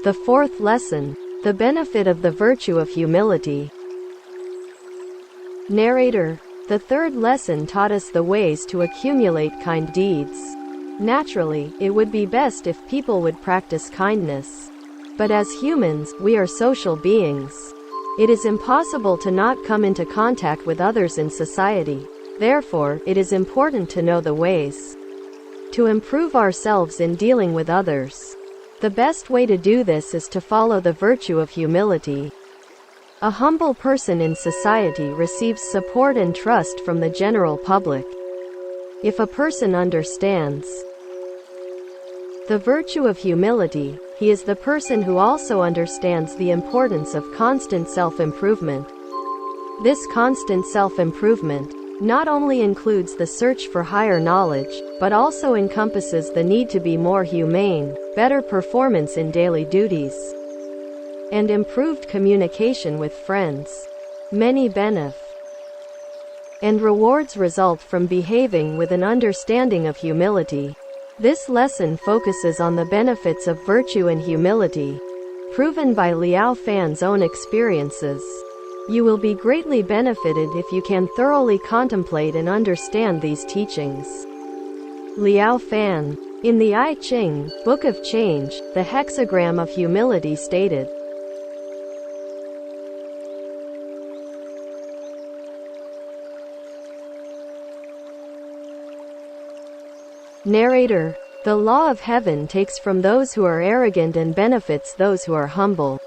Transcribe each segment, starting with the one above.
The fourth lesson, the benefit of the virtue of humility. Narrator. The third lesson taught us the ways to accumulate kind deeds. Naturally, it would be best if people would practice kindness. But as humans, we are social beings. It is impossible to not come into contact with others in society. Therefore, it is important to know the ways to improve ourselves in dealing with others. The best way to do this is to follow the virtue of humility. A humble person in society receives support and trust from the general public. If a person understands the virtue of humility, he is the person who also understands the importance of constant self-improvement. This constant self-improvement not only includes the search for higher knowledge, but also encompasses the need to be more humane, better performance in daily duties, and improved communication with friends. Many benefits and rewards result from behaving with an understanding of humility. This lesson focuses on the benefits of virtue and humility, proven by Liao Fan's own experiences. You will be greatly benefited if you can thoroughly contemplate and understand these teachings. Liao Fan. In the I Ching, Book of Change, the hexagram of humility stated, Narrator. The law of heaven takes from those who are arrogant and benefits those who are humble.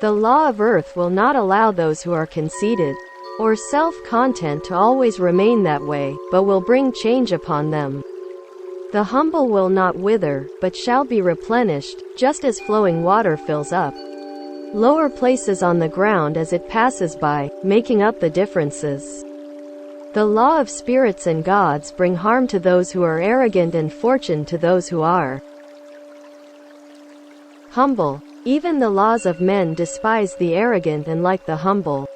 The law of earth will not allow those who are conceited or self-content to always remain that way, but will bring change upon them. The humble will not wither, but shall be replenished, just as flowing water fills up lower places on the ground as it passes by, making up the differences. The law of spirits and gods bring harm to those who are arrogant and fortune to those who are humble. Even the laws of men despise the arrogant and like the humble.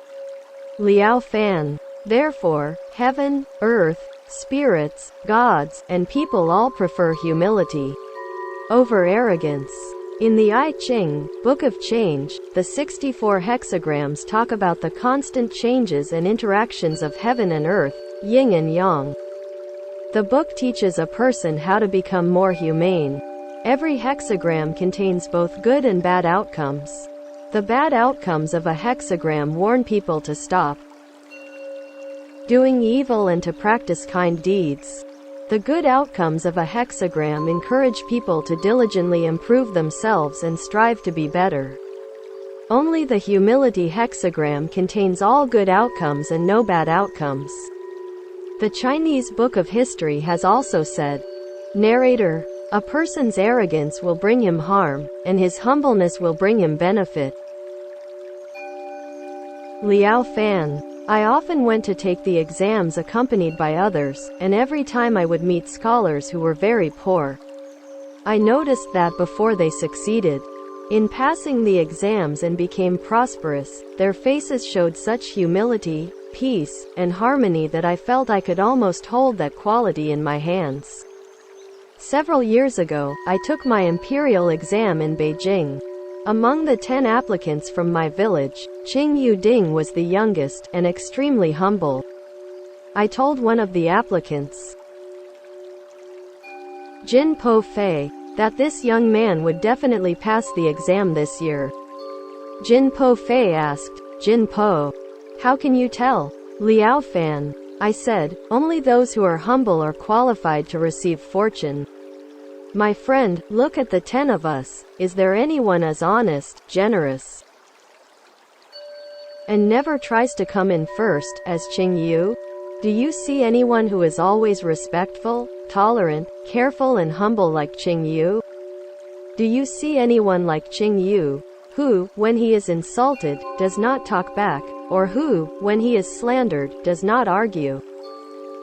Liao Fan. Therefore, heaven, earth, spirits, gods, and people all prefer humility over arrogance. In the I Ching, Book of Change, the 64 hexagrams talk about the constant changes and interactions of heaven and earth, yin and yang. The book teaches a person how to become more humane. Every hexagram contains both good and bad outcomes. The bad outcomes of a hexagram warn people to stop doing evil and to practice kind deeds. The good outcomes of a hexagram encourage people to diligently improve themselves and strive to be better. Only the humility hexagram contains all good outcomes and no bad outcomes. The Chinese Book of History has also said, Narrator. A person's arrogance will bring him harm, and his humbleness will bring him benefit. Liao Fan. I often went to take the exams accompanied by others, and every time I would meet scholars who were very poor. I noticed that before they succeeded in passing the exams and became prosperous, their faces showed such humility, peace, and harmony that I felt I could almost hold that quality in my hands. Several years ago, I took my imperial exam in Beijing. Among the 10 applicants from my village, Qing Yuding was the youngest, and extremely humble. I told one of the applicants, Jin Po Fei, that this young man would definitely pass the exam this year. Jin Po Fei asked, Jin Po, how can you tell? Liao Fan. I said, only those who are humble are qualified to receive fortune. My friend, look at the 10 of us. Is there anyone as honest, generous, and never tries to come in first, as Qing Yu? Do you see anyone who is always respectful, tolerant, careful and humble like Qing Yu? Do you see anyone like Qing Yu, who, when he is insulted, does not talk back, or who, when he is slandered, does not argue?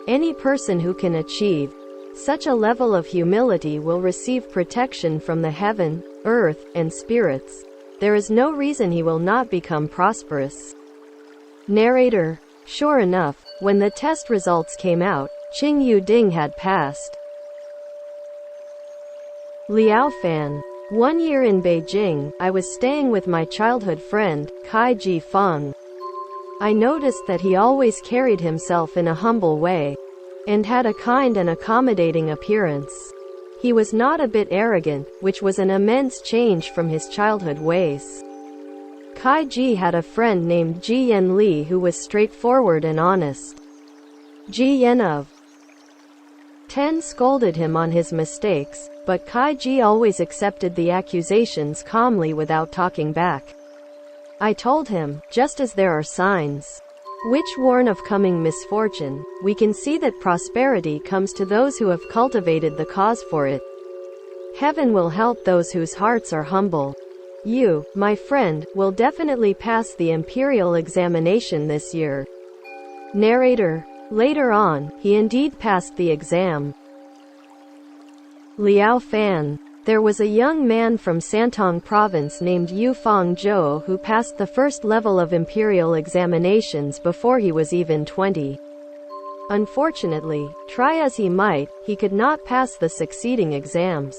Any person who can achieve such a level of humility will receive protection from the heaven, earth, and spirits. There is no reason he will not become prosperous. Narrator. Sure enough, when the test results came out, Qing Yuding had passed. Liao Fan. One year in Beijing, I was staying with my childhood friend, Kai Ji Feng. I noticed that he always carried himself in a humble way, and had a kind and accommodating appearance. He was not a bit arrogant, which was an immense change from his childhood ways. Kai Ji had a friend named Ji Yan Li who was straightforward and honest. Ji Yan of 10 scolded him on his mistakes, but Kai Ji always accepted the accusations calmly without talking back. I told him, just as there are signs which warn of coming misfortune, we can see that prosperity comes to those who have cultivated the cause for it. Heaven will help those whose hearts are humble. You, my friend, will definitely pass the imperial examination this year. Narrator. Later on, he indeed passed the exam. Liao Fan. There was a young man from Santong province named Yu Fangzhou who passed the first level of imperial examinations before he was even 20. Unfortunately, try as he might, he could not pass the succeeding exams.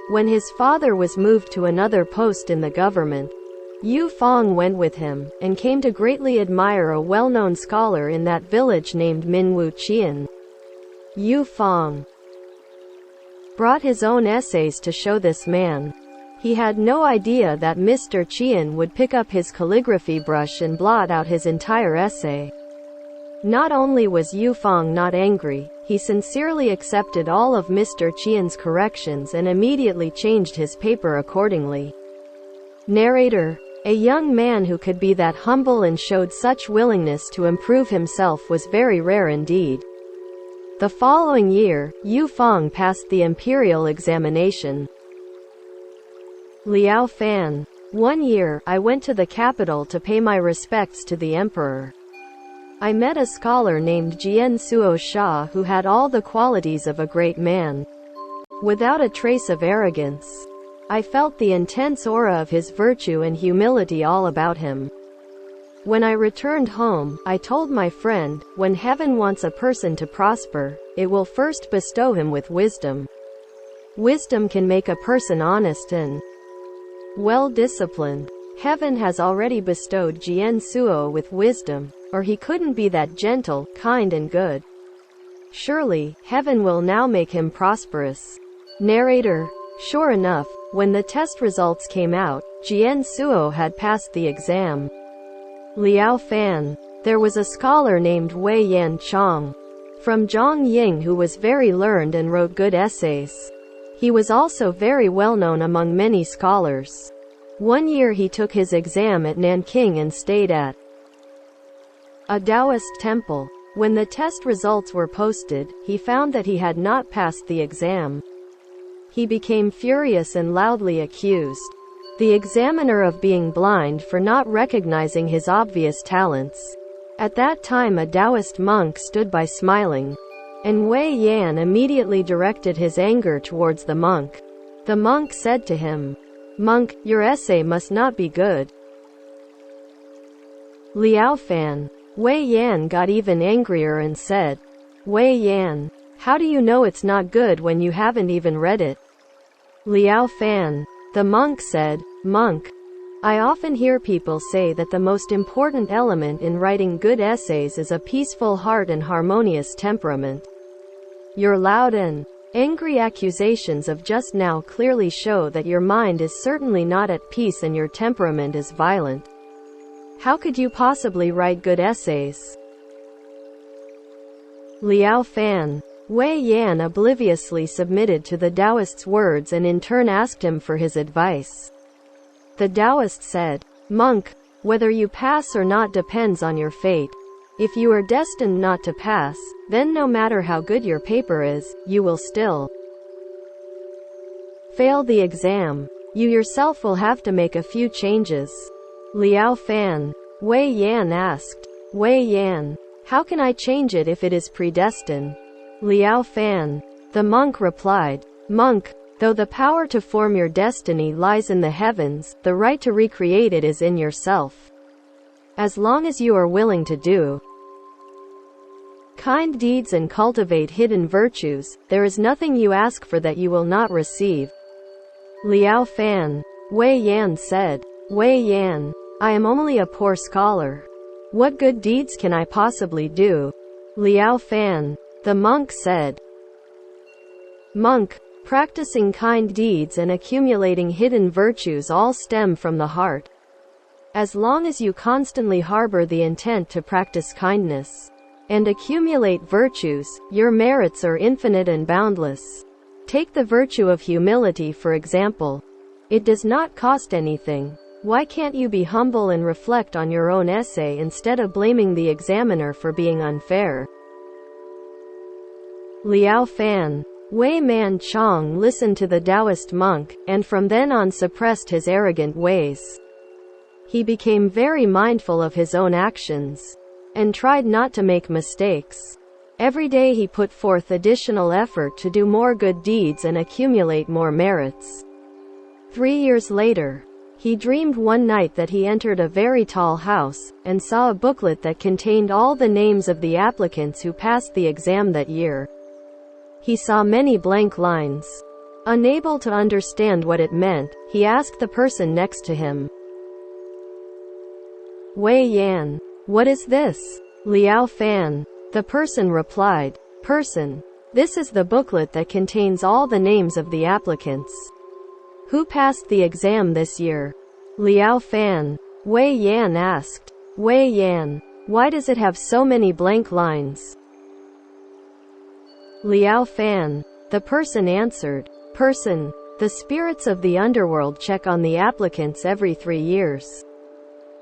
When his father was moved to another post in the government, Yu Fang went with him, and came to greatly admire a well-known scholar in that village named Minwu Qian. Yu Fang brought his own essays to show this man. He had no idea that Mr. Qian would pick up his calligraphy brush and blot out his entire essay. Not only was Yu Fang not angry, he sincerely accepted all of Mr. Qian's corrections and immediately changed his paper accordingly. Narrator. A young man who could be that humble and showed such willingness to improve himself was very rare indeed. The following year, Yu Fang passed the imperial examination. Liao Fan. One year, I went to the capital to pay my respects to the emperor. I met a scholar named Jian Suo Sha who had all the qualities of a great man, without a trace of arrogance. I felt the intense aura of his virtue and humility all about him. When I returned home, I told my friend, when heaven wants a person to prosper, it will first bestow him with wisdom. Wisdom can make a person honest and well-disciplined. Heaven has already bestowed Jian Suo with wisdom, or he couldn't be that gentle, kind and good. Surely, heaven will now make him prosperous. Narrator. Sure enough, when the test results came out, Jian Suo had passed the exam. Liao Fan. There was a scholar named Wei Yan Chong from Zhongying who was very learned and wrote good essays. He was also very well known among many scholars. One year he took his exam at Nanking and stayed at a Taoist temple. When the test results were posted, he found that he had not passed the exam. He became furious and loudly accused the examiner of being blind for not recognizing his obvious talents. At that time a Taoist monk stood by smiling, and Wei Yan immediately directed his anger towards the monk. The monk said to him, "Monk, your essay must not be good." Liao Fan. Wei Yan got even angrier and said, "Wei Yan, how do you know it's not good when you haven't even read it?" Liao Fan. The monk said, "Monk, I often hear people say that the most important element in writing good essays is a peaceful heart and harmonious temperament. Your loud and angry accusations of just now clearly show that your mind is certainly not at peace and your temperament is violent. How could you possibly write good essays?" Liao Fan. Wei Yan obliviously submitted to the Taoist's words and in turn asked him for his advice. The Taoist said, "Monk, whether you pass or not depends on your fate. If you are destined not to pass, then no matter how good your paper is, you will still fail the exam. You yourself will have to make a few changes." Liao Fan. Wei Yan asked, "Wei Yan, how can I change it if it is predestined?" Liao Fan. The monk replied, "Monk, though the power to form your destiny lies in the heavens, the right to recreate it is in yourself. As long as you are willing to do kind deeds and cultivate hidden virtues, there is nothing you ask for that you will not receive." Liao Fan. Wei Yan said. Wei Yan, I am only a poor scholar. What good deeds can I possibly do? Liao Fan. The monk said. Monk, practicing kind deeds and accumulating hidden virtues all stem from the heart. As long as you constantly harbor the intent to practice kindness and accumulate virtues, your merits are infinite and boundless. Take the virtue of humility for example. It does not cost anything. Why can't you be humble and reflect on your own essay instead of blaming the examiner for being unfair? Liao Fan. Wei Man Chong listened to the Taoist monk, and from then on suppressed his arrogant ways. He became very mindful of his own actions, and tried not to make mistakes. Every day he put forth additional effort to do more good deeds and accumulate more merits. 3 years later, he dreamed one night that he entered a very tall house, and saw a booklet that contained all the names of the applicants who passed the exam that year. He saw many blank lines. Unable to understand what it meant, he asked the person next to him. Wei Yan. What is this? Liao Fan. The person replied. Person. This is the booklet that contains all the names of the applicants who passed the exam this year. Liao Fan. Wei Yan asked. Wei Yan. Why does it have so many blank lines? Liao Fan. The person answered. Person. The spirits of the underworld check on the applicants every 3 years.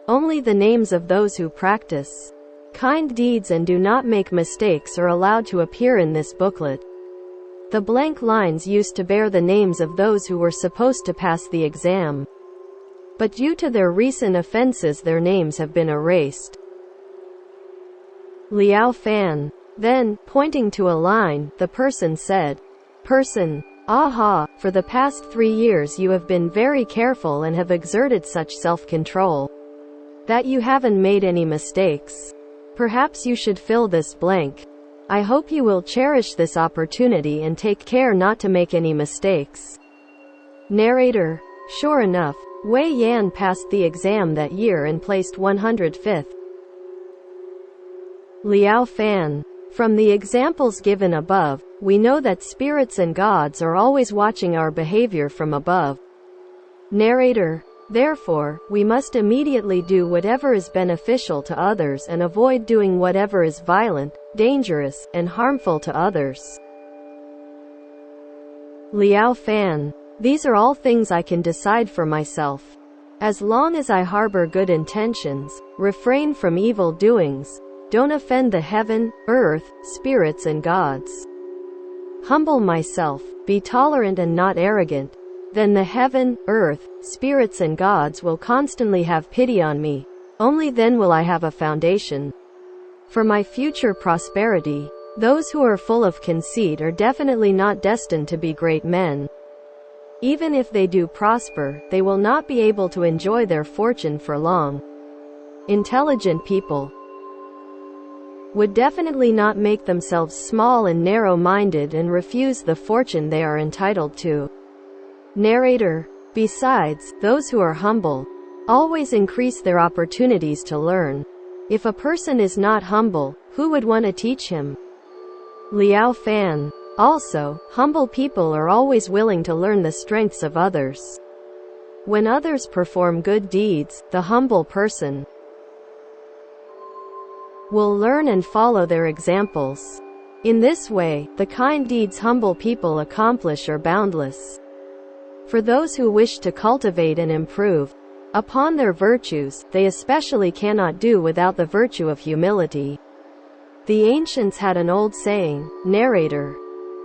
Only the names of those who practice kind deeds and do not make mistakes are allowed to appear in this booklet. The blank lines used to bear the names of those who were supposed to pass the exam, but due to their recent offenses their names have been erased. Liao Fan. Then, pointing to a line, the person said. Person. Aha, for the past 3 years you have been very careful and have exerted such self-control that you haven't made any mistakes. Perhaps you should fill this blank. I hope you will cherish this opportunity and take care not to make any mistakes. Narrator. Sure enough, Wei Yan passed the exam that year and placed 105th. Liao Fan. From the examples given above, we know that spirits and gods are always watching our behavior from above. Narrator. Therefore, we must immediately do whatever is beneficial to others and avoid doing whatever is violent, dangerous, and harmful to others. Liao Fan. These are all things I can decide for myself. As long as I harbor good intentions, refrain from evil doings, don't offend the heaven, earth, spirits and gods, humble myself, be tolerant and not arrogant, then the heaven, earth, spirits and gods will constantly have pity on me. Only then will I have a foundation for my future prosperity. Those who are full of conceit are definitely not destined to be great men. Even if they do prosper, they will not be able to enjoy their fortune for long. Intelligent people would definitely not make themselves small and narrow-minded and refuse the fortune they are entitled to. Narrator. Besides, those who are humble always increase their opportunities to learn. If a person is not humble, who would want to teach him? Liao Fan. Also, humble people are always willing to learn the strengths of others. When others perform good deeds, the humble person will learn and follow their examples. In this way, the kind deeds humble people accomplish are boundless. For those who wish to cultivate and improve upon their virtues, they especially cannot do without the virtue of humility. The ancients had an old saying. Narrator.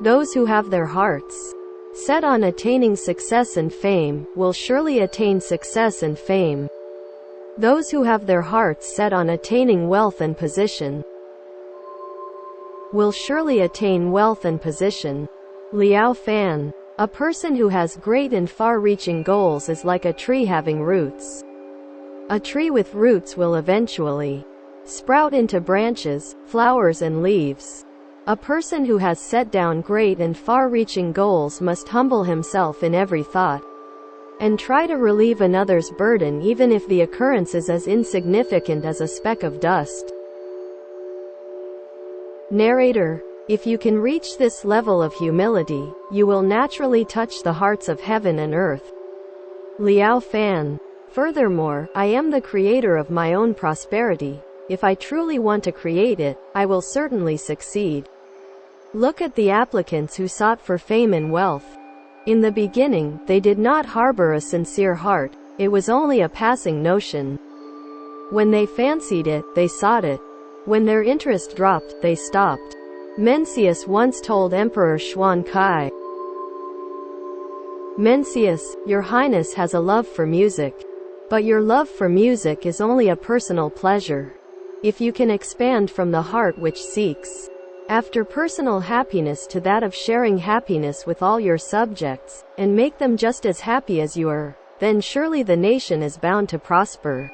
Those who have their hearts set on attaining success and fame will surely attain success and fame. Those who have their hearts set on attaining wealth and position will surely attain wealth and position. Liao Fan. A person who has great and far-reaching goals is like a tree having roots. A tree with roots will eventually sprout into branches, flowers and leaves. A person who has set down great and far-reaching goals must humble himself in every thought. and try to relieve another's burden even if the occurrence is as insignificant as a speck of dust. Narrator: if you can reach this level of humility, you will naturally touch the hearts of heaven and earth. Liao fan: furthermore, I am the creator of my own prosperity. If I truly want to create it, I will certainly succeed. Look at the applicants who sought for fame and wealth. In the beginning, they did not harbor a sincere heart. It was only a passing notion. When they fancied it, they sought it. When their interest dropped, they stopped. Mencius once told Emperor Xuan Kai, "Mencius, your highness has a love for music. But your love for music is only a personal pleasure. If you can expand from the heart which seeks after personal happiness to that of sharing happiness with all your subjects, and make them just as happy as you are, then surely the nation is bound to prosper."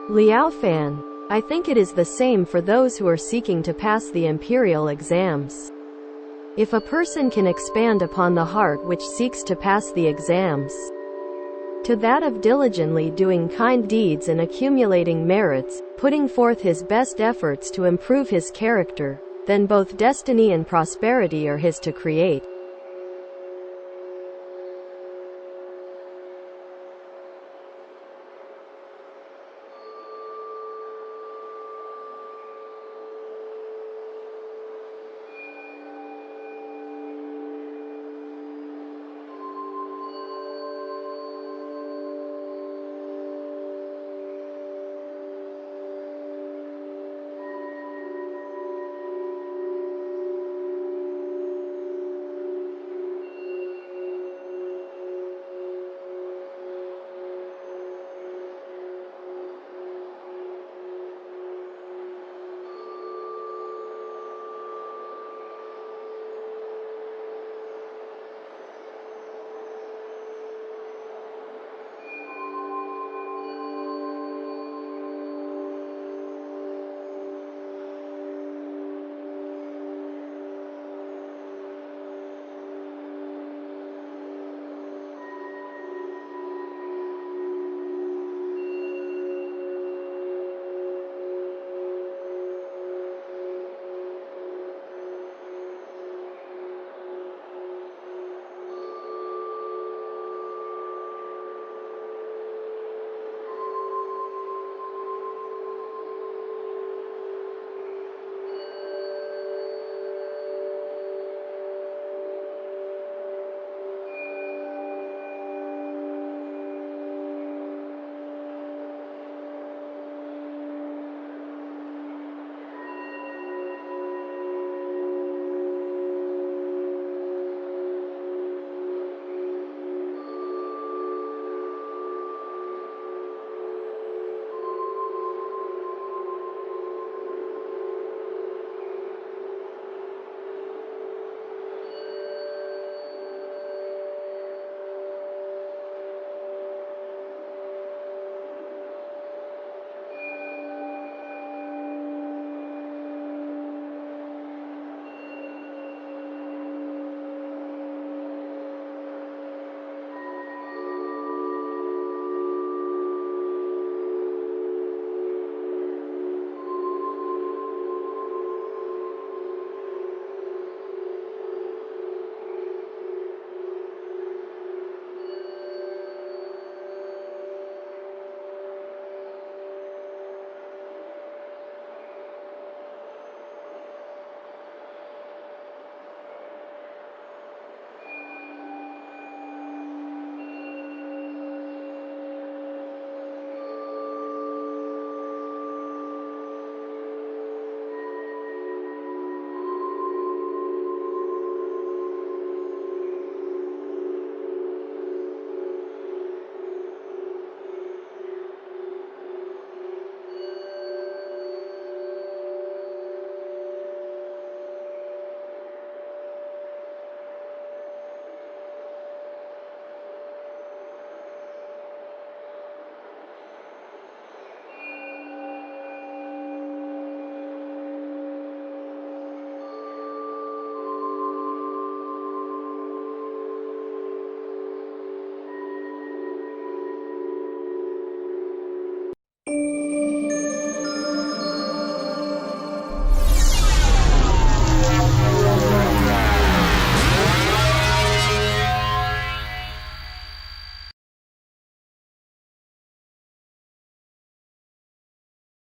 Liao fan: I think it is the same for those who are seeking to pass the imperial exams. If a person can expand upon the heart which seeks to pass the exams to that of diligently doing kind deeds and accumulating merits, putting forth his best efforts to improve his character, then both destiny and prosperity are his to create.